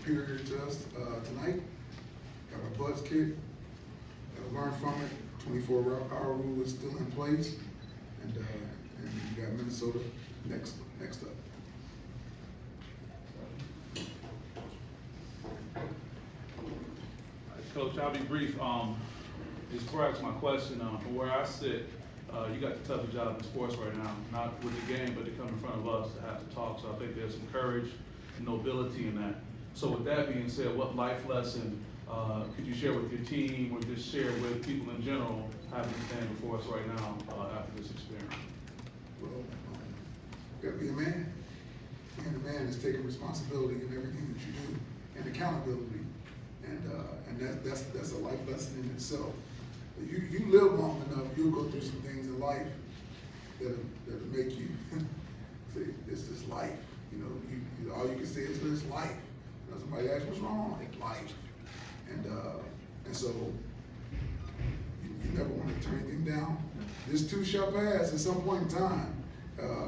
superior to us tonight. Got our butts kicked. Learn from it. 24-hour rule is still in place, and you got Minnesota next up. Coach, I'll be brief. Before I ask my question, from where I sit, you got the toughest job in sports right now, not with the game, but to come in front of us to have to talk. So I think there's some courage and nobility in that. So with that being said, what life lesson could you share with your team, or just share with people in general having to stand before us right now after this experience? Well, you got to be a man. Being a man is taking responsibility in everything that you do, and accountability, and that's a life lesson in itself. You live long enough, you'll go through some things in life that'll make you say, "This is life." You know, all you can say is, "This life." You know, somebody asks, "What's wrong?" It's life, and so you never want to turn anything down. This too shall pass at some point in time,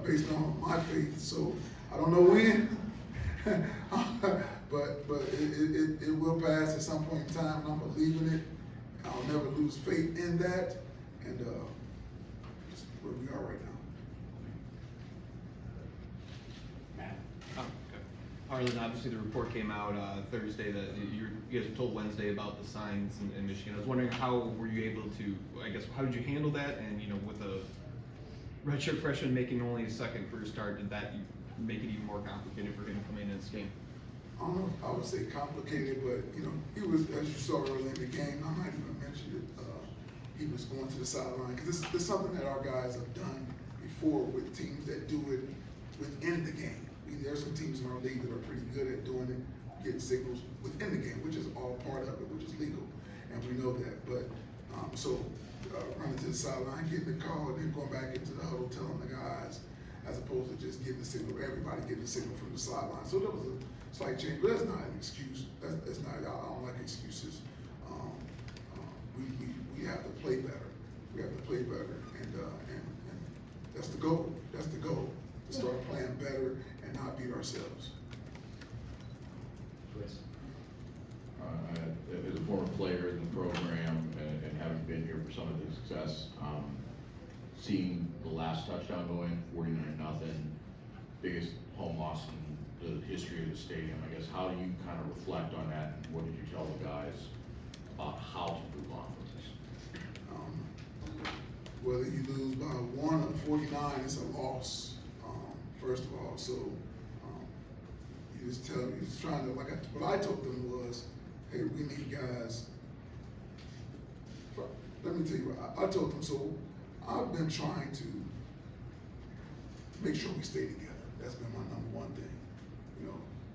based on my faith. So I don't know when, but it will pass at some point in time, and I'm believing it. I'll never lose faith in that, and that's where we are right now. Matt. Harlan, obviously the report came out Thursday that you guys were told Wednesday about the signs in Michigan. I was wondering, how were you able to, how did you handle that? And, with a redshirt freshman making only his second career start, did that make it even more complicated for him to come in this game? I don't know if I would say complicated, but he was, as you saw earlier in the game, I might even mention it, he was going to the sideline, because it's something that our guys have done before with teams that do it within the game. There's some teams in our league that are pretty good at doing it, getting signals within the game, which is all part of it, which is legal, and we know that. But running to the sideline, getting the call, and then going back into the huddle, telling the guys, as opposed to just getting the signal, everybody getting the signal from the sideline. So there was a slight change, but that's not an excuse. That's not. I don't like excuses. We have to play better. We have to play better, and that's the goal. That's the goal, to start playing better and not beat ourselves. As a former player in the program and having been here for some of the success, seeing the last touchdown going 49-0, biggest home loss in the history of the stadium, I guess, how do you kind of reflect on that, and what did you tell the guys about how to move on from this? Whether you lose by 1 or 49, it's a loss, first of all. So you just trying to, what I told them was, hey, we need guys. Let me tell you what I told them. So I've been trying to make sure we stay together. That's been my number one thing.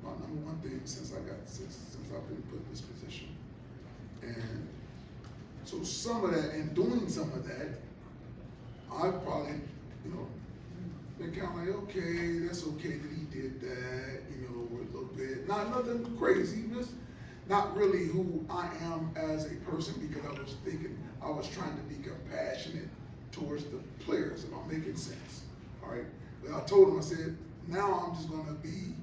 My number one thing since I've been put in this position. And so some of that, and doing some of that, I've probably, been kind of like, okay, that's okay that he did that, a little bit. Not nothing crazy, just not really who I am as a person, because I was trying to be compassionate towards the players, if I'm making sense. All right. But I told him, I said, now I'm just gonna be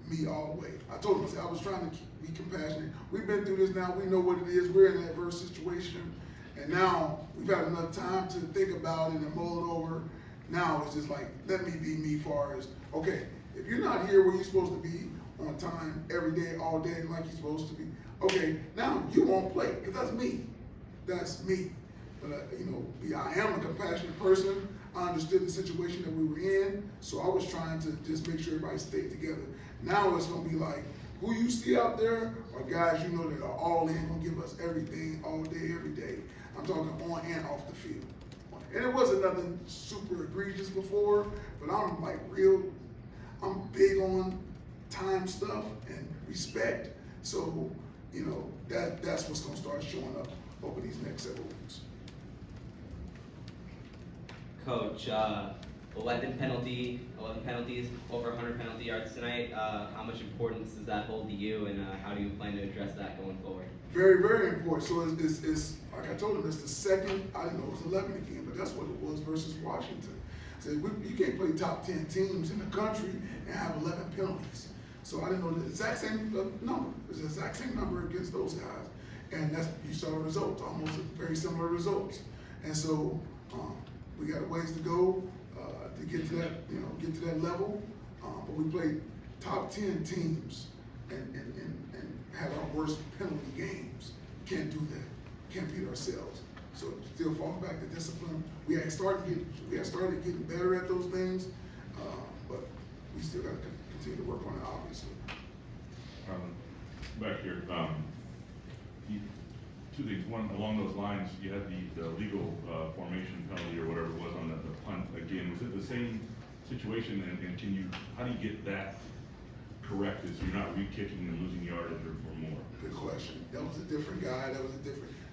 me all the way. I told him, I said, I was trying to be compassionate. We've been through this now, we know what it is, we're in an adverse situation, and now we've had enough time to think about it and mull it over. Now it's just like, let me be me far as, okay, if you're not here where you're supposed to be on time, every day, all day, like you're supposed to be, okay, now you won't play, because that's me. That's me. But, I am a compassionate person. I understood the situation that we were in, so I was trying to just make sure everybody stayed together. Now it's going to be like, who you see out there are guys that are all in, going to give us everything, all day, every day. I'm talking on and off the field. And it wasn't nothing super egregious before, but I'm big on time stuff and respect. So, that's what's going to start showing up over these next several weeks. Coach, 11 penalties, over 100 penalty yards tonight. How much importance does that hold to you, and how do you plan to address that going forward? Very, very important. So it's like I told him, it's the second, I didn't know it was 11 again, but that's what it was versus Washington. So you can't play top 10 teams in the country and have 11 penalties. So I didn't know the exact same number. It's the exact same number against those guys. And you saw the results, almost very similar results. And so we got a ways to go to get to that, get to that level. But we played top 10 teams and had our worst penalty games. Can't do that. Can't beat ourselves. So still falling back to discipline. We had started getting better at those things, but we still got to continue to work on it, obviously. Back here, two things. One, along those lines, you had the legal formation penalty or whatever it was on the punt again. Was it the same situation? And how do you get that corrected so you're not re-kicking and losing yardage or more? Good question. That was a different guy.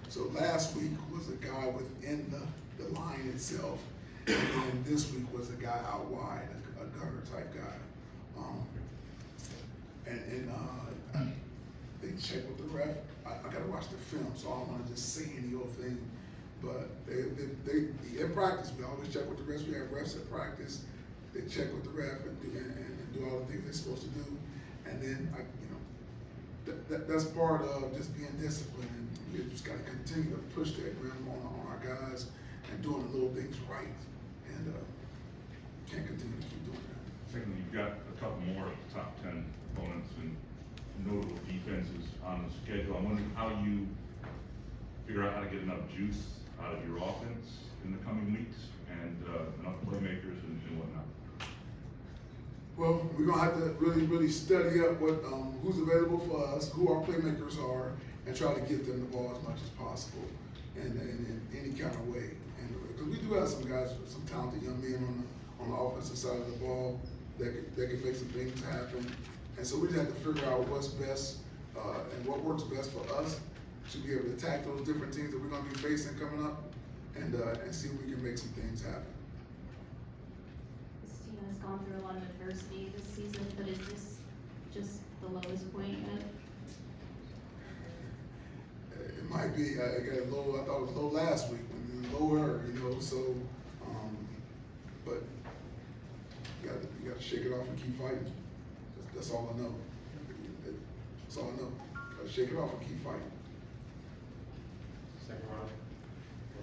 So last week was a guy within the line itself, and then this week was a guy out wide, a gunner type guy. They check with the ref. I gotta watch the film, so I don't wanna just say any old thing. But they in practice, we always check with the refs. We have refs at practice. They check with the ref and do all the things they're supposed to do. And then that's part of just being disciplined. And we just gotta continue to push that rim on our guys and doing the little things right. And can't continue to keep doing that. Secondly, you've got a couple more top 10 opponents and notable defenses on the schedule. I'm wondering how you figure out how to get enough juice out of your offense in the coming weeks and enough playmakers and whatnot. Well, we're gonna have to really study up what who's available for us, who our playmakers are, and try to get them the ball as much as possible, and in any kind of way. And because we do have some guys, some talented young men on the offensive side of the ball that can make some things happen. And so we just have to figure out what's best and what works best for us to be able to attack those different teams that we're gonna be facing coming up, and see if we can make some things happen. This team has gone through a lot of adversity this season, but is this just the lowest point yet? It might be. I got low. I thought it was low last week. When it was lower, So, but you got to shake it off and keep fighting. That's all I know. That's all I know. Got to shake it off and keep fighting. Second round. Go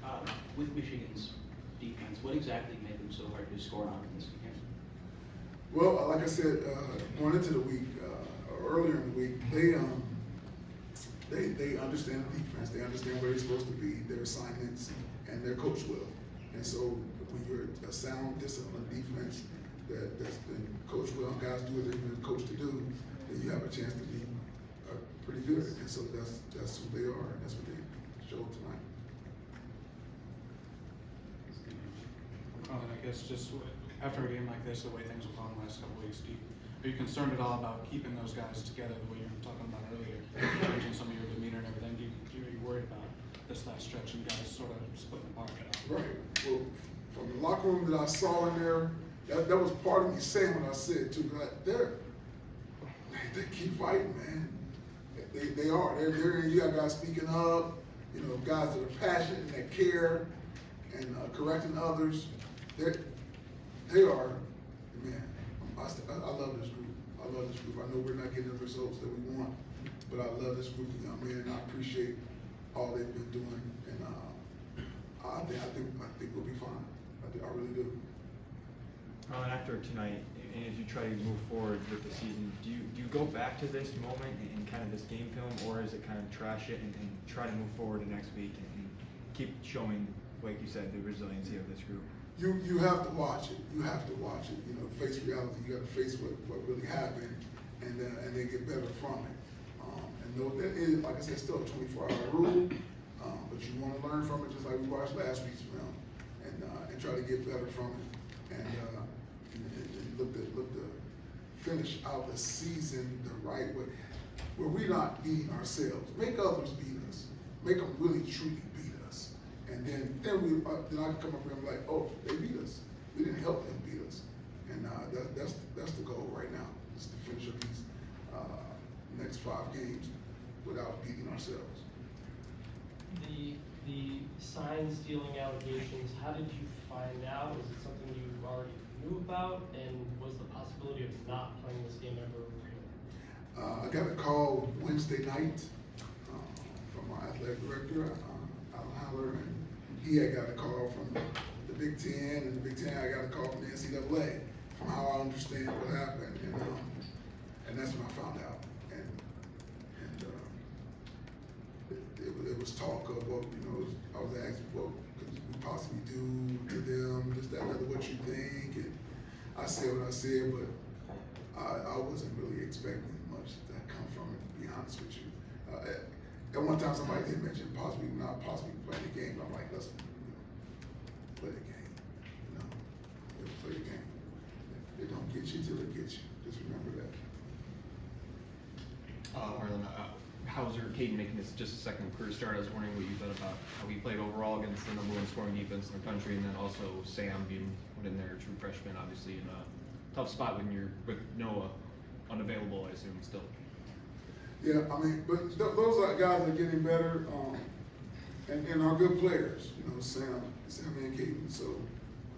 ahead. With Michigan's defense, what exactly made them so hard to score on this weekend? Well, like I said, going into the week, earlier in the week, they understand the defense. They understand where they're supposed to be, their assignments, and their coach will. And so when you're a sound, disciplined defense that's been coached well, and guys do what they've been coached to do, then you have a chance to be pretty good. And so that's who they are, and that's what they showed tonight. Well, and I guess just after a game like this, the way things have gone the last couple of weeks, are you concerned at all about keeping those guys together the way you were talking about earlier, changing some of your demeanor and everything? Are you worried about this last stretch and guys sort of splitting apart? Right. Well, from the locker room that I saw in there, that was part of me saying what I said too. Like, they keep fighting, man. They are. You got guys speaking up. Guys that are passionate and that care and correcting others. They are, man. I love this group. I love this group. I know we're not getting the results that we want, but I love this group of young men, and I appreciate all they've been doing. And I think we'll be fine. I really do. And after tonight, and as you try to move forward with the season, do you go back to this moment and kind of this game film, or is it kind of trash it and try to move forward to next week and keep showing, like you said, the resiliency of this group? You have to watch it. You have to watch it. Face reality. You got to face what really happened, and then get better from it. And know that is, like I said, still a 24-hour rule, but you want to learn from it, just like we watched last week's film, and try to get better from it, and look to finish out the season the right way, where we're not beating ourselves. Make others beat us. Make them really truly beat us. And then I can come up here and be like, oh, they beat us. We didn't help them beat us. And that's the goal right now, is to finish up these next 5 games without beating ourselves. The sign stealing allegations, how did you find out? Was it something you already knew about, and was the possibility of not playing this game ever real? I got a call Wednesday night from our athletic director, Alan Haller, and he had got a call from the Big Ten, and the Big Ten I got a call from the NCAA, from how I understand what happened, and that's when I found out. And it was talk of what, I was asked what could we possibly do to them, just that, matter what you think, and I said what I said, but I wasn't really expecting much to come from it, to be honest with you. At one time, somebody did mention possibly playing the game. I'm like, let's play the game. Let's play the game. It don't get you till it gets you. Just remember that. Harlan, how's Caden making this just a second career start? I was wondering what you thought about how he played overall against the #1 scoring defense in the country, and then also Sam being put in there, a true freshman, obviously in a tough spot when you're with Noah unavailable, I assume, still. Yeah, I mean, but those are guys that are getting better, and are good players. Sam and Caden. So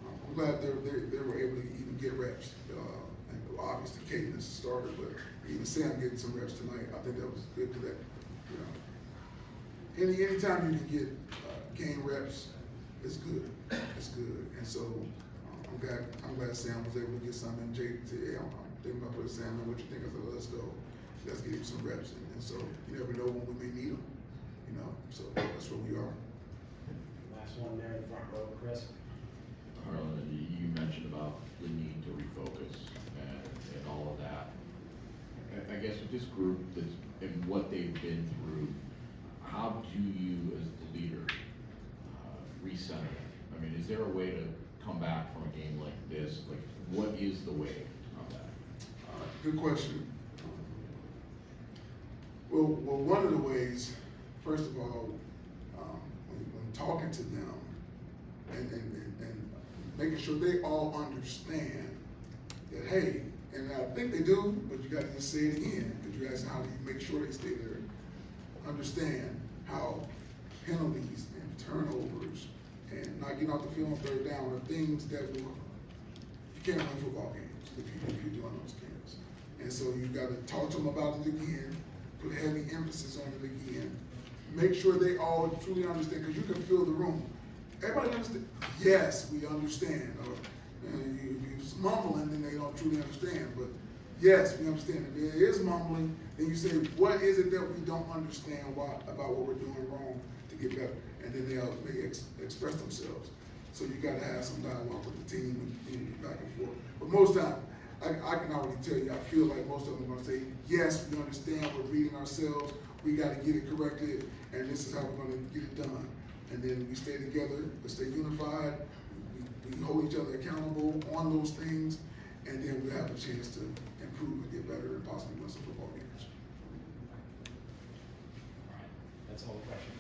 I'm glad they were able to even get reps. And obviously Caden is a starter, but even Sam getting some reps tonight, I think that was good to that. Anytime you can get game reps, it's good. It's good. And so I'm glad Sam was able to get some. And Jake said, "Hey, I'm thinking about putting Sam in. What you think?" I said, "Well, let's go. Let's get him some reps." And so you never know when we may need them. So that's where we are. Last one there in the front row, Chris. Harlan, you mentioned about the need to refocus and all of that. I guess with this group and what they've been through, how do you, as the leader, recenter them? I mean, is there a way to come back from a game like this? Like, what is the way on that? Good question. Well, one of the ways, first of all, when talking to them and making sure they all understand that, hey, and I think they do, but you got to just say it again, because you asked how do you make sure they stay there. Understand how penalties and turnovers and not getting off the field on third down are things that you can't win football games if you're doing those things. And so you got to talk to them about it again, put heavy emphasis on it again, make sure they all truly understand, because you can feel the room. Everybody understands. Yes, we understand. Or if you're mumbling, then they don't truly understand. But yes, we understand. If there is mumbling, then you say, what is it that we don't understand about what we're doing wrong to get better? And then they express themselves. So you got to have some dialogue with the team and back and forth. But most time, I can already tell you, I feel like most of them are going to say, yes, we understand, we're reading ourselves, we got to get it corrected, and this is how we're going to get it done. And then we stay together, we stay unified, we hold each other accountable on those things, and then we have a chance to improve and get better and possibly win some football games. All right, that's all the questions.